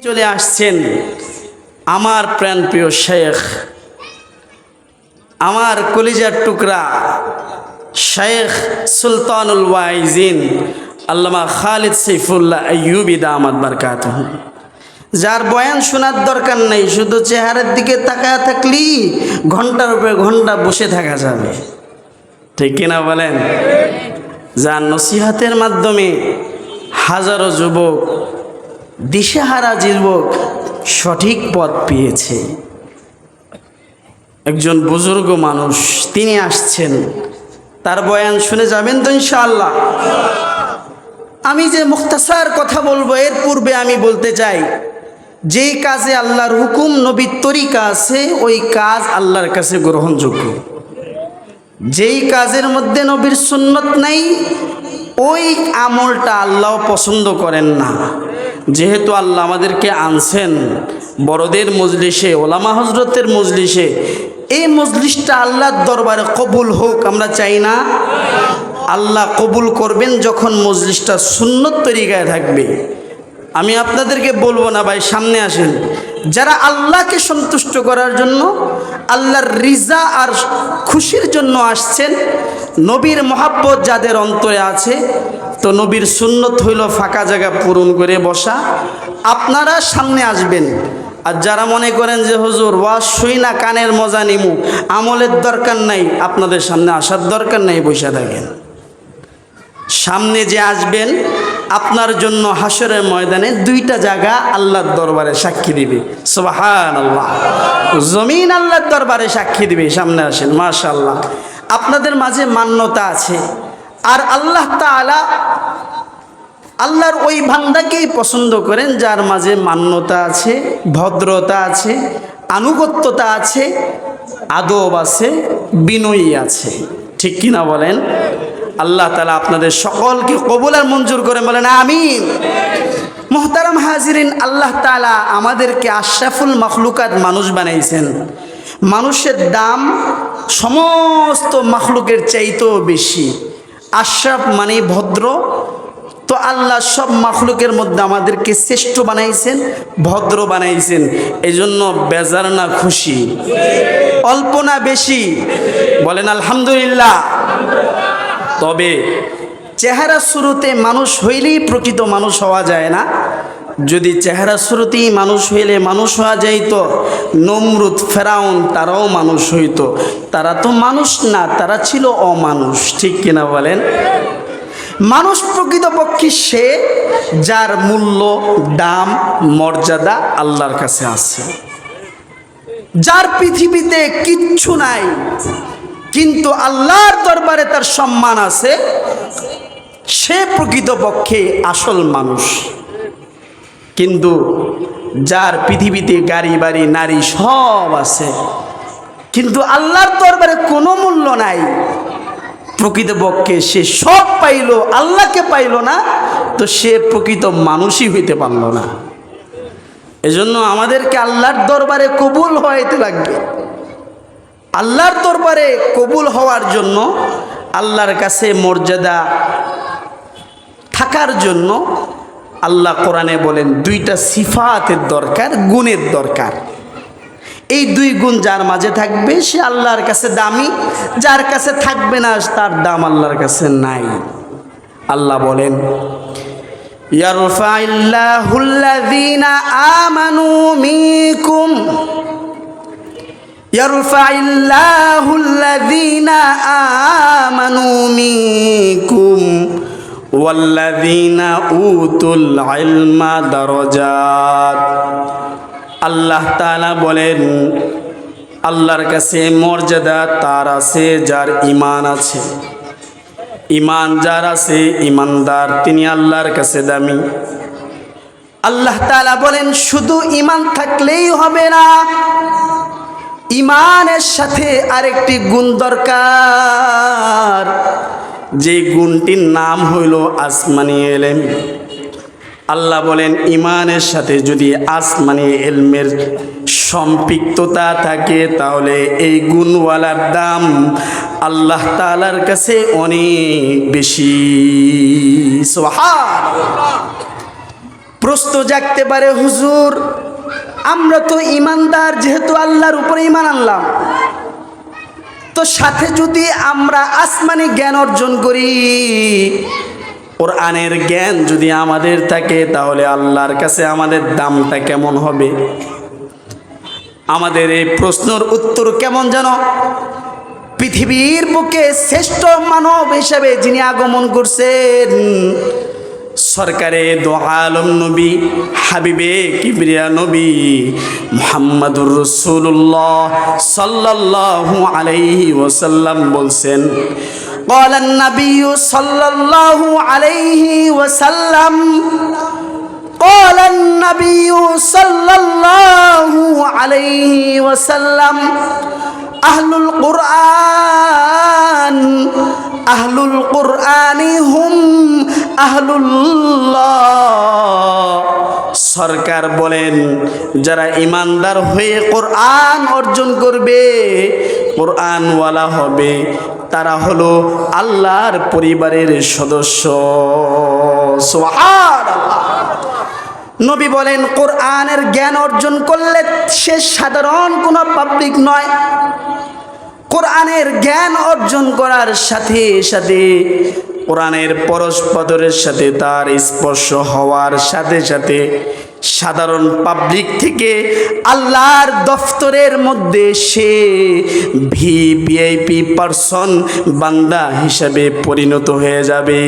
চলে আসছেন আমার প্রাণপ্রিয় শেখ, আমার কলিজার টুকরা শেখ সুলতানুল ওয়াইজিন আল্লামা খালিদ সাইফুল্লাহ আইয়ুবী দামাত বারকাতুহু, যার বয়ান শোনার দরকার নেই, শুধু চেহারার দিকে তাকায় থাকলেই ঘন্টার উপরে ঘন্টা বসে থাকা যাবে, ঠিক কিনা বলেন? যার নসিহতের মাধ্যমে হাজারো যুবক, দিশেহারা যুবক সঠিক পথ পেয়েছে। একজন বুজুর্গ মানুষ, তিনি আসছেন, তার বয়ান শুনে যাবেন তো ইনশাআল্লাহ। আমি যে মুখতাসার কথা বলবো, এর পূর্বে আমি বলতে চাই, যেই কাজে আল্লাহর হুকুম নবীর তরিকা আছে, ওই কাজ আল্লাহর কাছে গ্রহণযোগ্য। যেই কাজের মধ্যে নবীর সুন্নত নাই, ওই আমলটা আল্লাহ পছন্দ করেন না। যেহেতু আল্লাহ আমাদেরকে আনছেন বড়দের মজলিসে, ওলামা হজরতের মজলিসে, এই মজলিসটা আল্লাহর দরবারে কবুল হোক আমরা চাই না? আল্লাহ কবুল করবেন যখন মজলিসটা সুন্নত তরিকায় থাকবে। আমি আপনাদেরকে বলবো না ভাই সামনে আসেন, যারা আল্লাহকে সন্তুষ্ট করার জন্য, আল্লাহর রিজা আর খুশির জন্য আসছেন, নবীর মহাব্বত যাদের অন্তরে আছে, তো নবীর সুন্নত হইল ফাঁকা জায়গা পূরণ করে বসা। আপনারা সামনে আসবেন। আর যারা মনে করেন যে হুজুর ওয়াজ শুই না, কানের মজা নিমু, আমলের দরকার নাই, আপনাদের সামনে আসার দরকার নাই, বসে থাকেন। সামনে যে আসবেন, আপনার জন্য হাসরের ময়দানে দুইটা জায়গা আল্লাহর দরবারে সাক্ষী দিবে। সুবহানাল্লাহ, জমিন আল্লাহর দরবারে সাক্ষী দিবে। সামনে আসেন, মাশাআল্লাহ। আপনাদের মাঝে মান্যতা আছে, আর আল্লাহ তাআলা আল্লাহর ওই বান্দাকেই পছন্দ করেন যার মাঝে মান্যতা আছে, ভদ্রতা আছে, আনুগত্যতা আছে, আদব আছে, বিনয়ী আছে, ঠিক কিনা বলেন? আল্লাহ তাআলা আপনাদের সকলকে কবুল আর মঞ্জুর করে বলেন আমিন। মুহতারাম হাজিরিন, আল্লাহ তাআলা আমাদেরকে আশরাফুল মাখলুকাত মানুষ বানাইছেন। মানুষের দাম সমস্ত মাখলুকের চাইতেও বেশি। আশরাফ মানে ভদ্র, তো আল্লাহ সব মাখলুকের মধ্যে আমাদেরকে শ্রেষ্ঠ বানাইছেন, ভদ্র বানাইছেন। এই জন্য বেজার না খুশি? অল্প না বেশি? বলেন আলহামদুলিল্লাহ। তবে চেহারা শুরুতে মানুষ হইলেই প্রকৃত মানুষ হওয়া যায় না। যদি চেহারা শুরুতেই মানুষ হইলে মানুষ হওয়া যাইত, নমরুদ, ফেরাউন তারাও মানুষ হইত। তারা তো মানুষ না, তারা ছিল অমানুষ, ঠিক কিনা বলেন? মানুষ প্রকৃতপক্ষে সে যার মূল্য, দাম, মর্যাদা আল্লাহর কাছে আছে, যার পৃথিবীতে কিচ্ছু নাই কিন্তু আল্লাহর দরবারে তার সম্মান আছে, সে প্রকৃতপক্ষে আসল মানুষ। কিন্তু যার পৃথিবীতে গাড়ি বাড়ি নারী সব আছে কিন্তু আল্লাহর দরবারে কোনো মূল্য নাই, প্রকৃতপক্ষে সে সব পাইল, আল্লাহকে পাইল না, তো সে প্রকৃত মানুষই হইতে পারল না। এজন্য আমাদেরকে আল্লাহর দরবারে কবুল হইতে লাগবে। আল্লাহর দরবারে কবুল হওয়ার জন্য, আল্লাহর কাছে মর্যাদা থাকার জন্য আল্লাহ কোরআনে বলেন দুইটা সিফাতের দরকার, গুণের দরকার। এই দুই গুণ যার মাঝে থাকবে সে আল্লাহর কাছে দামি, যার কাছে থাকবে না তার দাম আল্লাহর কাছে নাই। আল্লাহ বলেন ইয়ারফাইল্লাহুল্লাযীনা আমানু মিনকুম ইয়ারফাইল্লাহুল্লাযীনা আমানু মিনকুম ওয়াল্লাযীনা উতুল ইলমা দারাজাত। আল্লাহ তাআলা বলেন আল্লাহর কাছে মর্যাদা তার আছে যার ঈমান আছে। ঈমান যার আছে, ঈমানদার, তিনি আল্লাহর কাছে দামি। আল্লাহ তাআলা বলেন শুধু ঈমান থাকলেই হবে না, ঈমানের সাথে আরেকটি গুণ দরকার, যে গুণটির নাম হইল আসমানি ইলম। আল্লাহ বলেন ঈমানের সাথে যদি আসমানি ইলমের সম্পৃক্ততা থাকে তাহলে এই গুণওয়ালার দাম আল্লাহ তাআলার কাছে অনেক বেশি। সুবহানাল্লাহ। প্রশ্ন জাগতে পারে, হুজুর আমরা তো ইমানদার, যেহেতু আল্লাহর উপরে ইমান আনলাম, তো সাথে যদি আমরা আসমানি জ্ঞান অর্জন করি, কোরআনের জ্ঞান যদি আমাদের থাকে, তাহলে আল্লাহর কাছে আমাদের দামটা কেমন হবে? আমাদের এই প্রশ্নের উত্তর কেমন যেন পৃথিবীর বুকে শ্রেষ্ঠ মানব হিসেবে যিনি আগমন করছেন, সরকারে দো আলম নবী, হাবিবে কিবরিয়া নবী মুহাম্মাদুর রাসূলুল্লাহ সাল্লাল্লাহু আলাইহি ওয়াসাল্লাম বলছেন, قال النبي صلى الله عليه وسلم قال النبي صلى الله عليه وسلم أهل القرآن أهل القرآن هم أهل الله। সরকার বলেন, যারা ইমানদার হয়ে কোরআন অর্জন করবে, কোরআনওয়ালা হবে, তারা হলো আল্লাহর পরিবারের সদস্য। সুবহানাল্লাহ। নবী বলেন, কোরআনের জ্ঞান অর্জন করলে সে সাধারণ কোনো পাবলিক নয়। কোরআনের জ্ঞান অর্জন করার সাথে সাথে, কোরআনের পরস্পরের সাথে তার স্পর্শ হওয়ার সাথে সাথে সাধারণ পাবলিক থেকে আল্লাহর দফতরের মধ্যে সে ভিআইপি পারসন, বান্দা হিসাবে পরিণত হয়ে যাবে।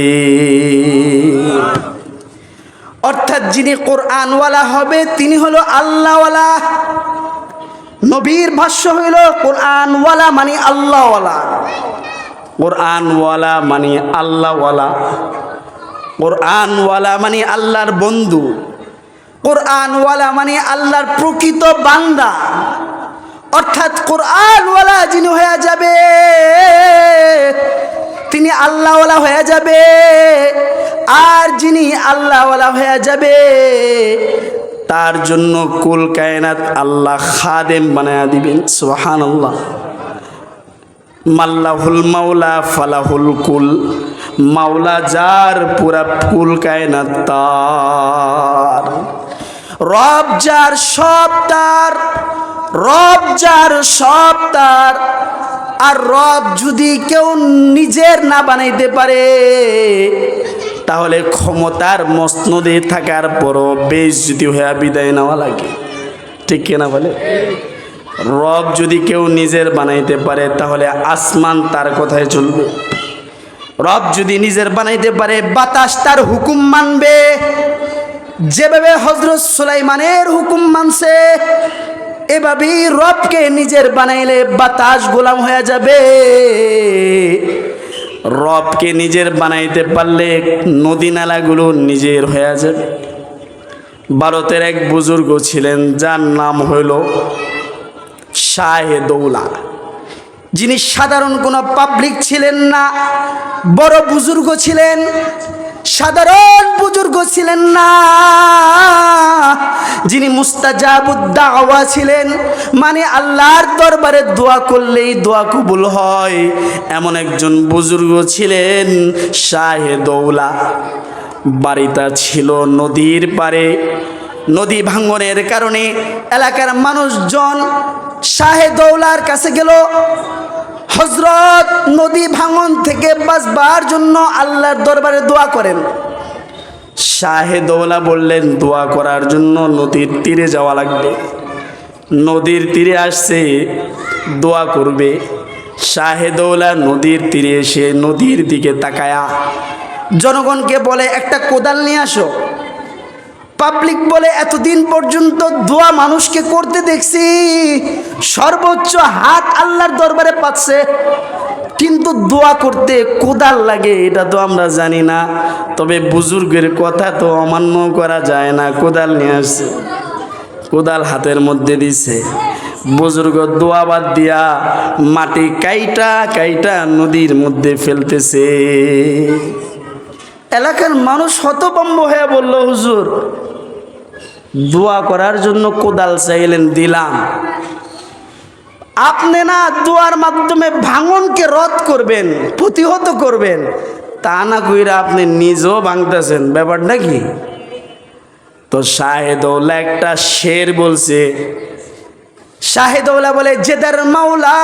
অর্থাৎ যিনি কোরআনওয়ালা হবে তিনি হলো আল্লাহওয়ালা। নবীর ভাষ্য হইল, কোরআনওয়ালা মানে আল্লাহওয়ালা। কোরআনওয়ালা মানে আল্লাহওয়ালা। কোরআনওয়ালা মানে আল্লাহর বন্ধু। কোরআনওয়ালা মানে আল্লাহর প্রকৃত বান্দা। অর্থাৎ কোরআনওয়ালা যিনি হয়ে যাবে, তিনি আল্লাহওয়ালা হয়ে যাবে। আর যিনি আল্লাহওয়ালা হয়ে যাবে, তার জন্য কুল কায়নাত আল্লাহ খাদেম বানায়া দিবেন। সুবহানাল্লাহ। মাল্লাহুল মাওলা ফালাহুল কুল। মাওলা যার, পুরা কুল কায়নাত তার। রব যার, সব তার। রব যার, সব তার। আর রব যদি কেউ নিজের না বানাইতে পারে, তাহলে ক্ষমতার মসনদে থাকার পরও বেইজ্জতি হয়ে বিদায় নেওয়া লাগে। ঠিক কিনা বলে? রব যদি কেউ নিজের বানাইতে পারে, তাহলে আসমান তার কথায় চলবে। রব যদি নিজের বানাইতে পারে, বাতাস তার হুকুম মানবে। যেভাবে হযরত সুলাইমানের হুকুম মানছে, এভাবেই রবকে নিজের বানাইলে বাতাস গোলাম হয়ে যাবে। রবকে নিজের বানাইতে পারলে নদী নালাগুলো নিজের হয়ে যাবে। ভারতের এক বুজুর্গ ছিলেন, যার নাম হইল শাহে দৌলা, যিনি সাধারণ কোনো পাবলিক ছিলেন না, বড় বুজুর্গ ছিলেন। সাধারণ বুজুর্গ ছিলেন না, যিনি মুস্তাজাবুদ দাওয়া ছিলেন, মানে আল্লাহর দরবারে দোয়া করলেই দোয়া কবুল হয়, এমন একজন বুজুর্গ ছিলেন শাহে দৌলা। বাড়িটা ছিল নদীর পারে। নদী ভাঙনের কারণে এলাকার মানুষজন শাহে দৌলার কাছে গেল। হযরত নদী ভাঙন থেকে বাঁচবার জন্য আল্লাহর দরবারে দোয়া করেন। শাহে দৌলা বললেন, দোয়া করার জন্য নদীর তীরে যাওয়া লাগবে। নদীর তীরে আসছে, দোয়া করবে। শাহে দৌলা নদীর তীরে এসে নদীর দিকে তাকায়া জনগণকে বলে, একটা কোদাল নিয়ে আসো। পাবলিক বলে, এতদিন পর্যন্ত দোয়া মানুষকে করতে দেখছি, সর্বোচ্চ হাত আল্লাহর দরবারে পাচ্ছে, কিন্তু দোয়া করতে কোদাল লাগে এটা তো আমরা জানি না। তবে বুজুর্গের কথা তো অমান্য করা যায় না। কোদাল নিয়ে আসছে, কোদাল হাতের মধ্যে দিছে। বুজুর্গ দোয়া বাদ দিয়া মাটি কাইটা কাইটা নদীর মধ্যে ফেলতেছে। এলাকার মানুষ হতভম্ব হয়ে বলল, হুজুর দোয়া করার জন্য কোদাল চাইলেন, দিলাম। আপনি না দোয়ার মাধ্যমে ভাঙনকে রদ করবেন, প্রতিহত করবেন, তা না কইরা আপনি নিজেও ভাঙতেছেন। ব্যাপারটা কি? তো শাহেদৌলা একটা শের বলছে। শাহেদৌলা বলে, জেদার মাওলা,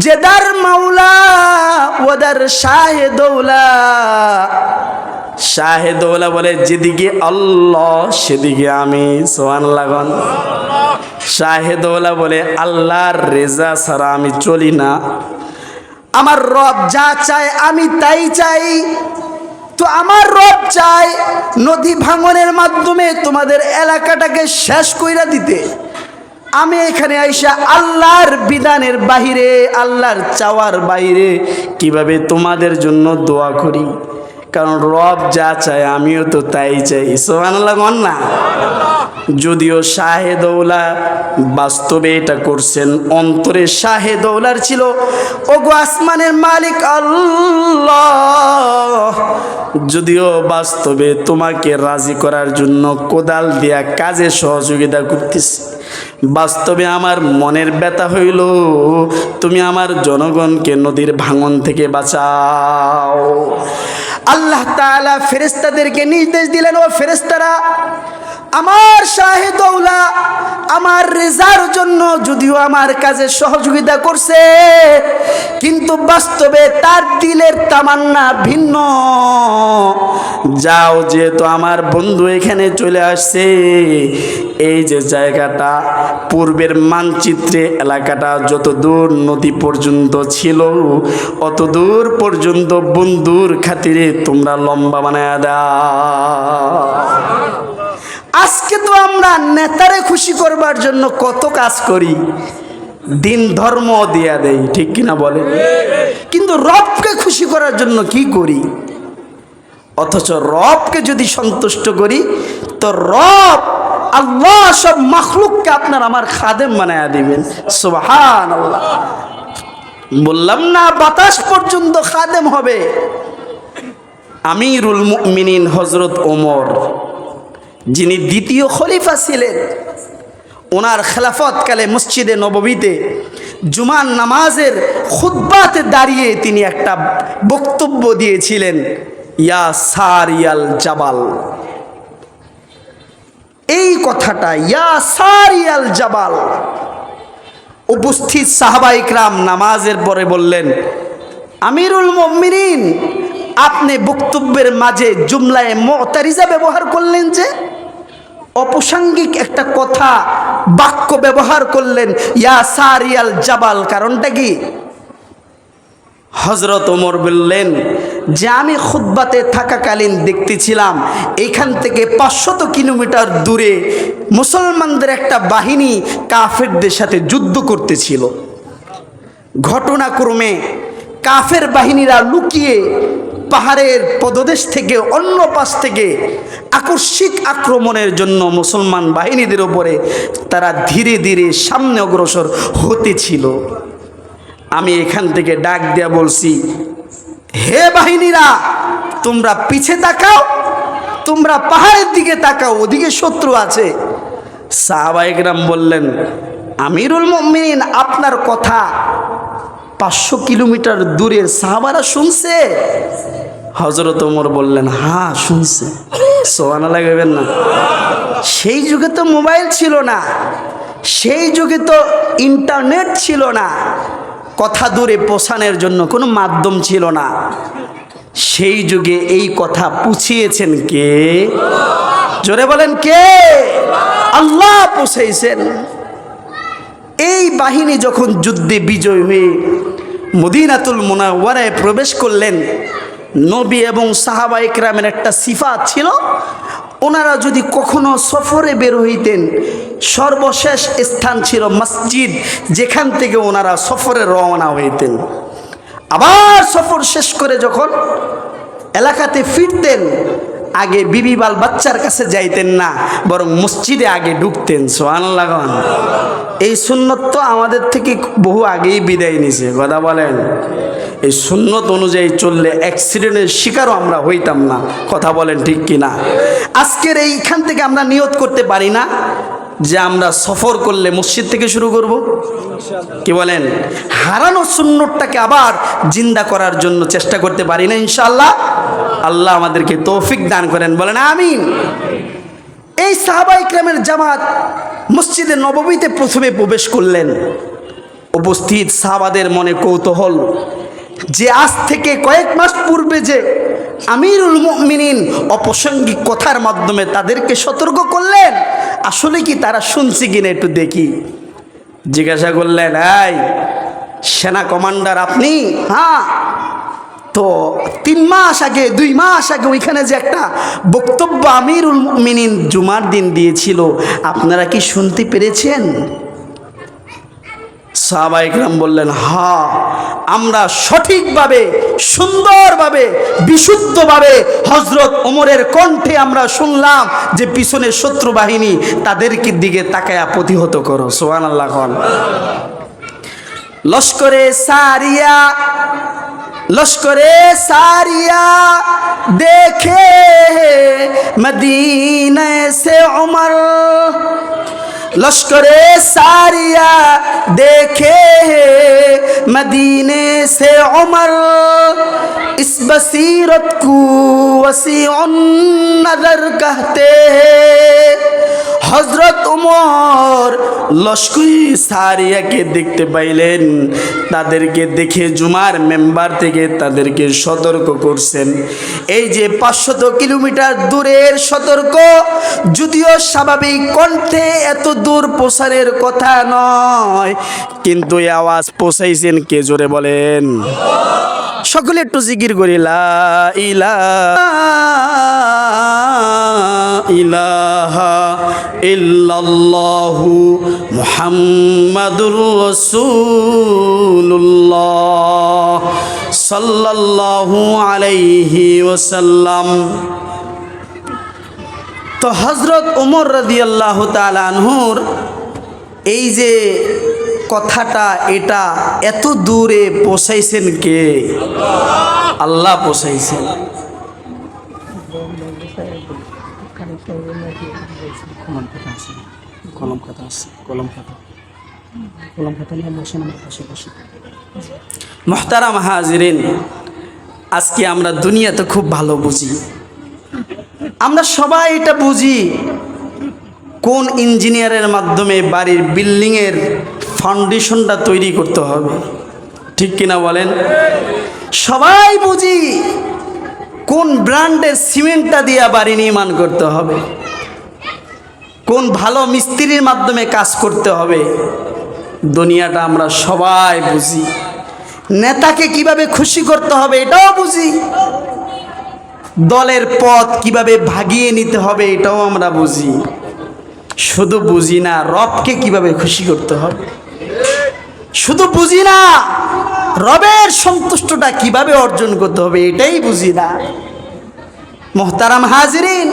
জেদার মাওলা ওদার শাহেদৌলা। শাহেদৌলা বলে, যেদিকে আল্লাহ সেদিকে আমি। সুবহানাল্লাহ। শাহেদৌলা বলে, আল্লাহর রেজা ছাড়া আমি চলি না, আমার রব যা চায় আমি তাই চাই। তো আমার রব চায় নদী ভাঙনের মাধ্যমে তোমাদের এলাকাটাকে শেষ কইরা দিতে। আমি এখানে আইসা আল্লাহর বিধানের বাহিরে, আল্লাহর চাওয়ার বাইরে কিভাবে তোমাদের জন্য দোয়া করি, কারণ রব যা চায় আমিও তো তাই চাই। সুবহানাল্লাহ না? যদিও শাহেদৌলা বাস্তবে এটা করছেন, অন্তরে শাহেদৌলার ছিল, ওগো আসমানের মালিক আল্লাহ, যদিও বাস্তবে তোমাকে রাজি করার জন্য কোদাল দিয়া কাজে সহযোগিতা করতেছি, বাস্তবে আমার মনের ব্যথা হইল তুমি আমার জনগণকে নদীর ভাঙন থেকে বাঁচাও। আল্লাহ তাআলা ফেরেশতাদেরকে নির্দেশ দিলেন, ও ফেরেশতারা, আমার শাহেদৌলা আমার রেজার জন্য যদিও আমার কাজে সহযোগিতা করছে, কিন্তু বাস্তবে তার দিলের তামান্না ভিন্ন। যাও, যেহেতু আমার বন্ধু এখানে চলে আসছে, এই যে জায়গাটা পূর্বের মানচিত্রে এলাকাটা যত দূর নদী পর্যন্ত ছিল, অত দূর পর্যন্ত বন্ধুর খাতিরে তোমরা লম্বা বানায় দাও। আজকে তো আমরা নেতারে খুশি করবার জন্য কত কাজ করি, দিন ধর্ম দিয়া দেই, ঠিক কিনা বলে, কিন্তু রবকে খুশি করার জন্য কি করি? অথচ রবকে যদি সন্তুষ্ট করি তো রব আল্লাহ সব মাখলুককে আপনার আমার খাদেম বানায়া দিবেন। সুবহানাল্লাহ। বললাম না, বাতাস পর্যন্ত খাদেম হবে। আমিরুল মুমিনিন হযরত ওমর, যিনি দ্বিতীয় খলিফা ছিলেন, ওনার খেলাফতকালে মসজিদে নববীতে জুমার নামাজের খুতবাতে দাঁড়িয়ে তিনি একটা বক্তব্য দিয়েছিলেন, ইয়া সারিয়াল জাবাল। এই কথাটা, ইয়া সারিয়াল জাবাল, উপস্থিত সাহাবায়ে কেরাম নামাজের পরে বললেন, আমিরুল মুমিনিন, আপনি বক্তব্যের মাঝে জুমলায়ে মুতারিজা ব্যবহার করলেন, যে অপ্রাসঙ্গিক একটা কথা বাক্য ব্যবহার করলেন, ইয়া সারিয়াল জাবাল, কারণটা কি? হযরত ওমর বললেন যে আমি খুতবাতে থাকাকালীন দেখতেছিলাম এইখান থেকে 500 কিলোমিটার দূরে মুসলমানদের একটা বাহিনী কাফেরদের সাথে যুদ্ধ করতেছিল। ঘটনাক্রমে কাফের বাহিনীরা লুকিয়ে পাহাড়ের পদদেশ থেকে অন্য পাশ থেকে আকস্মিক আক্রমণের জন্য মুসলমান বাহিনীদের উপরে তারা ধীরে ধীরে সামনে অগ্রসর হতেছিল। আমি এখান থেকে ডাক দিয়া বলছি, হে বাহিনীরা, তোমরা পিছে তাকাও, তোমরা পাহাড়ের দিকে তাকাও, ওদিকে শত্রু আছে। সাহাবায়ে কেরাম বললেন, আমিরুল মুমিনিন, আপনার কথা 500 কিলোমিটার দূরের সাহাবারা শুনছে? হযরত ওমর বললেন, হ্যাঁ শুনছে। সুবহানাল্লাহ বলবেন না? সেই যুগে তো মোবাইল ছিল না, সেই যুগে তো ইন্টারনেট ছিল না, কথা দূরে পৌঁছানোর জন্য কোনো মাধ্যম ছিল না। সেই যুগে এই কথা পুছিয়েছেন কে? জোরে বলেন কে? আল্লাহ পৌঁছাইছেন। এই বাহিনী যখন যুদ্ধে বিজয় হয়ে মদিনাতুল মুনাওয়ারায় প্রবেশ করলেন, নবী এবং সাহাবায়ে কেরামের একটা সিফাত ছিল, ওনারা যদি কখনো সফরে বের হইতেন, সর্বশেষ স্থান ছিল মসজিদ, যেখান থেকে ওনারা সফরে রওনা হইতেন। আবার সফর শেষ করে যখন এলাকাতে ফিরতেন, আগে বিবি বাল বাচ্চার কাছে যাইতেন না, বরং মসজিদে আগে ঢুকতেন। সুবহানাল্লাহ। এই সুন্নত তো আমাদের থেকে বহু আগেই বিদায় নিছে, কথা বলেন। এই সুন্নত অনুযায়ী চললে অ্যাক্সিডেন্টের শিকারও আমরা হইতাম না, কথা বলেন ঠিক কিনা? আজকের এইখান থেকে আমরা নিয়ত করতে পারি না যে আমরা সফর করলে মসজিদ থেকে শুরু করব? কি বলেন? হারানো সুন্নতটাকে আবার জিন্দা করার জন্য চেষ্টা করতে পারি না ইনশাআল্লাহ? আল্লাহ আমাদেরকে তৌফিক দান করেন, বলেন আমিন। এই সাহাবা ইকরামের জামাত মসজিদে নববীতে প্রথমে প্রবেশ করলেন। উপস্থিত সাহাবাদের মনে কৌতূহল যে আজ থেকে কয়েক মাস পূর্বে যে আমিরুল মুমিনিন অপ্রাসঙ্গিক কথার মাধ্যমে তাদেরকে সতর্ক করলেন, আসলে কি তারা শুনছে কিনা একটু দেখি। জিজ্ঞাসা করলেন, এই সেনা কমান্ডার আপনি? হ্যাঁ। তো 3 মাস আগে 2 মাস আগে ওইখানে যে একটা বক্তব্য আমিরুল মুমিনিন জুমার দিন দিয়েছিল, আপনারা কি শুনতে পেরেছেন? সাহাবা ইকরাম বললেন, হ্যাঁ, আমরা সঠিকভাবে, সুন্দরভাবে, বিশুদ্ধভাবে হযরত ওমরের কণ্ঠে আমরা শুনলাম যে পিছনে শত্রু বাহিনী, তাদেরকে দিকে তাকায়া প্রতিহত করো। সুবহানাল্লাহ। লস্করে সারিয়া দেখে মদিনা সে উমর, लश्करे सारिया देखे मदीने से उमर, इस बसीरत को वसीउन नजर कहते हैं। হযরত ওমর লস্করে সারিয়াকে দেখতে পাইলেন, তাদেরকে দেখে জুমার মেম্বার থেকে তাদেরকে সতর্ক করছেন। এই যে 500 কিলোমিটার দূরের সতর্ক, যদিও স্বাভাবিক কণ্ঠে এত দূর প্রসারের কথা নয়, কিন্তু এই আওয়াজ পৌঁছাইছেন কে? জোরে বলেন। সকলে একটু জিকির করি, লা ইলাহা ইল্লাল্লাহু মুহাম্মাদুর রাসূলুল্লাহ সাল্লাল্লাহু আলাইহি ওয়াসাল্লাম। তো হযরত ওমর রাদিয়াল্লাহু তাআলা আনহুর এই যে কথাটা, এটা এত দূরে পৌঁছাইছেন কে? আল্লাহ পৌঁছাইছেন। মুহতারাম হাজিরিন, আজকে আমরা দুনিয়াতে খুব ভালো বুঝি, আমরা সবাই এটা বুঝি কোন ইঞ্জিনিয়ারের মাধ্যমে বাড়ির বিল্ডিংয়ের ফাউন্ডেশনটা তৈরি করতে হবে, ঠিক কিনা বলেন? সবাই বুঝি কোন ব্র্যান্ডের সিমেন্টটা দিয়ে বাড়ি নির্মাণ করতে হবে, কোন ভালো মিস্ত্রির মাধ্যমে কাজ করতে হবে। দুনিয়াটা আমরা সবাই বুঝি। নেতাকে কিভাবে খুশি করতে হবে এটাও বুঝি, দলের পথ কিভাবে ভাগিয়ে নিতে হবে এটাও আমরা বুঝি। শুধু বুঝি না রবকে কিভাবে খুশি করতে হবে, শুধু বুঝি না রবের সন্তুষ্টটা কিভাবে অর্জন করতে হবে, এটাই বুঝি না। মুহতারাম হাজিরিন,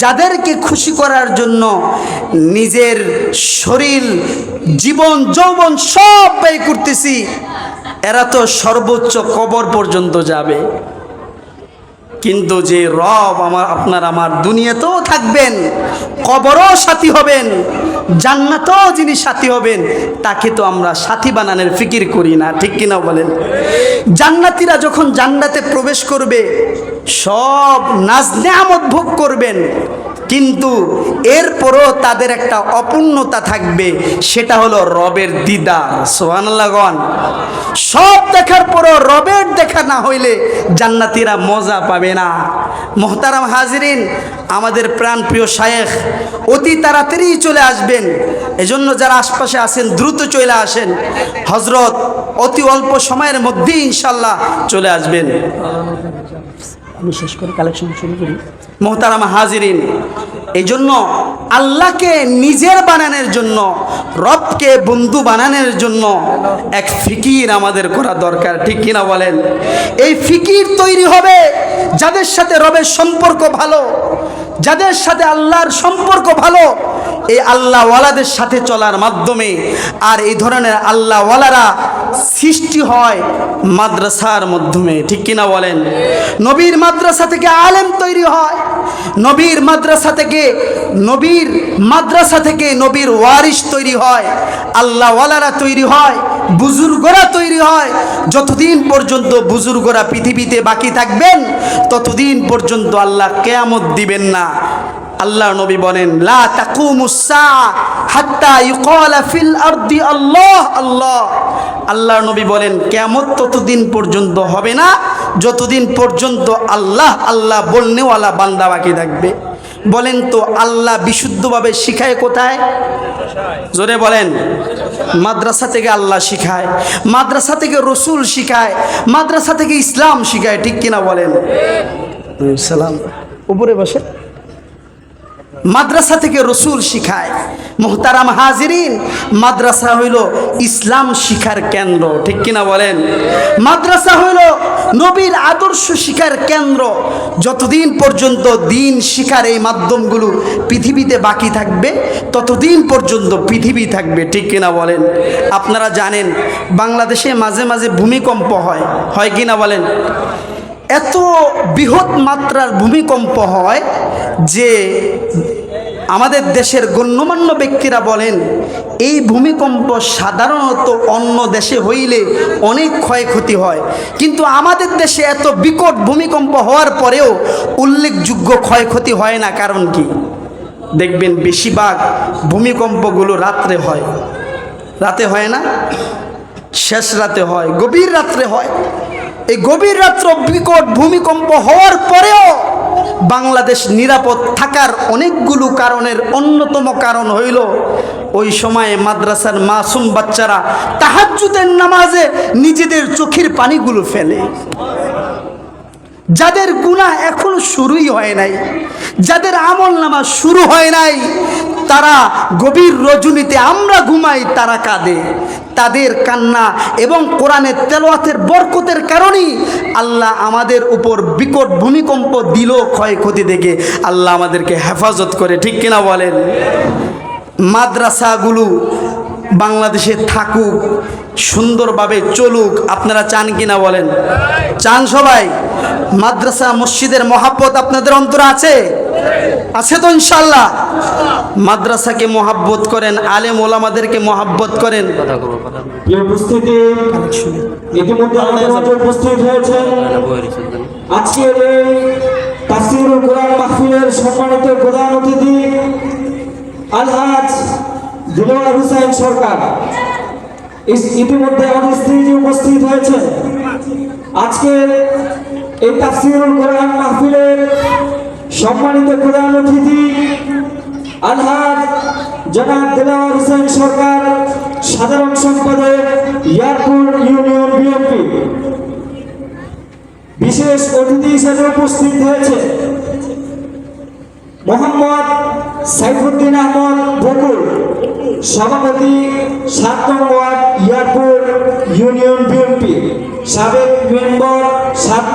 যাদেরকে খুশি করার জন্য নিজের শরীর, জীবন, যৌবন সব ব্যয় করতেছি, এরা তো সর্বোচ্চ কবর পর্যন্ত যাবে। কিন্তু যে রব আপনার আমার দুনিয়াতেও থাকবেন, কবরও সাথী হবেন, জান্নাতেও যিনি সাথী হবেন, তাকে তো আমরা সাথী বানানোর ফিকির করি না, ঠিক কিনা বলেন? জান্নাতীরা যখন জান্নাতে প্রবেশ করবে সব নাজ নেয়ামত ভোগ করবেন, কিন্তু এরপরও তাদের একটা অপূর্ণতা থাকবে, সেটা হলো রবের দিদার। সুবহানাল্লাহ। সব দেখার পরও রবের দেখা না হইলে জান্নাতীরা মজা পাবে না। মুহতারাম হাজিরিন, আমাদের প্রাণপ্রিয় শায়েখ অতি তাড়াতাড়ি চলে আসবেন, এজন্য যারা আশপাশে আছেন দ্রুত চলে আসেন। হযরত অতি অল্প সময়ের মধ্যেই ইনশাল্লাহ চলে আসবেন। আমি শেষ করে কালেকশন শুরু করি। মুহতারাম হাজিরিন, এই জন্য আল্লাহকে নিজের বানানোর জন্য, রবকে বন্ধু বানানোর জন্য এক ফিকির আমাদের করা দরকার, ঠিক কিনা বলেন? এই ফিকির তৈরি হবে যাদের সাথে রবের সম্পর্ক ভালো, যাদের সাথে আল্লাহর সম্পর্ক ভালো, এই আল্লাহওয়ালাদের সাথে চলার মাধ্যমে। আর এই ধরনের আল্লাহওয়ালারা সৃষ্টি হয় মাদ্রাসার মাধ্যমে, ঠিক কিনা বলেন? নবীর মাদ্রাসা থেকে আলেম তৈরি হয়, নবীর মাদ্রাসা থেকে নবীর ওয়ারিস তৈরি হয়, আল্লাহওয়ালারা তৈরি হয়, বুজুর্গরা তৈরি হয়। যতদিন পর্যন্ত বুজুর্গরা পৃথিবীতে বাকি থাকবেন ততদিন পর্যন্ত আল্লাহ কিয়ামত দিবেন না। আল্লাহ নবী বলেন, লা তাকুমুস সাআ হাত্তা ইউকালা ফিল আরদি আল্লাহ আল্লাহ। আল্লাহ নবী বলেন, কিয়ামত ততদিন পর্যন্ত হবে না যতদিন পর্যন্ত আল্লাহ আল্লাহ বলনেওয়ালা বান্দা বাকি থাকবে। বলেন তো আল্লাহ বিশুদ্ধভাবে শিখায় কোথায়? জোরে বলেন। মাদ্রাসা থেকে আল্লাহ শিখায়, মাদ্রাসা থেকে রসুল শিখায়, মাদ্রাসা থেকে ইসলাম শিখায়, ঠিক কিনা বলেন? সালাম উপরে বসে। মাদ্রাসা থেকে রসুল শিখায়। মুহতারাম হাজিরিন, মাদ্রাসা হইল ইসলাম শিখার কেন্দ্র, ঠিক কিনা বলেন? মাদ্রাসা হইল নবীর আদর্শ শিখার কেন্দ্র। যতদিন পর্যন্ত দিন শিখার এই মাধ্যমগুলো পৃথিবীতে বাকি থাকবে ততদিন পর্যন্ত পৃথিবী থাকবে, ঠিক কিনা বলেন? আপনারা জানেন বাংলাদেশে মাঝে মাঝে ভূমিকম্প হয়, হয় কিনা বলেন? এত বৃহৎ মাত্রার ভূমিকম্প হয় যে আমাদের দেশের গণ্যমান্য ব্যক্তিরা বলেন এই ভূমিকম্প সাধারণত অন্য দেশে হইলে অনেক ক্ষয়ক্ষতি হয়, কিন্তু আমাদের দেশে এত বিকট ভূমিকম্প হওয়ার পরেও উল্লেখযোগ্য ক্ষয়ক্ষতি হয় না। কারণ কি? দেখবেন বেশিরভাগ ভূমিকম্পগুলো রাত্রে হয়। রাতে হয় না, শেষ রাতে হয়, গভীর রাত্রে হয়। এই গভীর রাত্র বিকট ভূমিকম্প হওয়ার পরেও বাংলাদেশ নিরাপদ থাকার অনেকগুলো কারণের অন্যতম কারণ হইল ওই সময়ে মাদ্রাসার মাসুম বাচ্চারা তাহাজ্জুদের নামাজে নিজেদের চোখের পানিগুলো ফেলে। যাদের গুনাহ এখনো শুরুই হয় নাই, যাদের আমল নামা শুরু হয় নাই, তারা গভীর রজনীতে আমরা ঘুমাই তারা কাঁদে। তাদের কান্না এবং কোরআনের তেলাওয়াতের বরকতের কারণেই আল্লাহ আমাদের উপর বিকট ভূমিকম্প দিল। ক্ষয়ক্ষতি থেকে আল্লাহ আমাদেরকে হেফাজত করে, ঠিক কিনা বলেন? মাদ্রাসাগুলো বাংলাদেশে থাকুক, সুন্দরভাবে চলুক, আপনারা চান কিনা বলেন? চান সবাই? মাদ্রাসা মসজিদের মহাব্বত আপনাদের অন্তরে আছে? আছে তো ইনশাআল্লাহ? মাদ্রাসাকে মহাব্বত করেন, আলেম ওলামাদেরকে মহাব্বত করেন। উপস্থিতি ইতিমধ্যে আমাদের উপস্থিত হয়েছে আজকের এই তাফসীরুল কোরআন মাহফিলের সম্মানিত প্রধান অতিথি আলহাজ দিলওয়ার হোসেন সরকার। ইতিমধ্যে আমাদের স্ত্রীজি উপস্থিত হয়েছে। আজকের এই তাফসীরুল কোরআন মাহফিলের সম্মানিত প্রধান অতিথি আলহাজ জনাব দিলওয়ার হোসেন সরকার, সাধারণ সম্পাদক ইয়ারপুর ইউনিয়ন বিএনপি। বিশেষ অতিথি হিসেবে উপস্থিত হয়েছে মোহাম্মদ সাইফুদ্দিন আহমদ বকুল, সভাপতি ৭ নং ওয়ার্ড ইয়ারপুর ইউনিয়ন বিএনপি, সাবেক মেম্বার ৭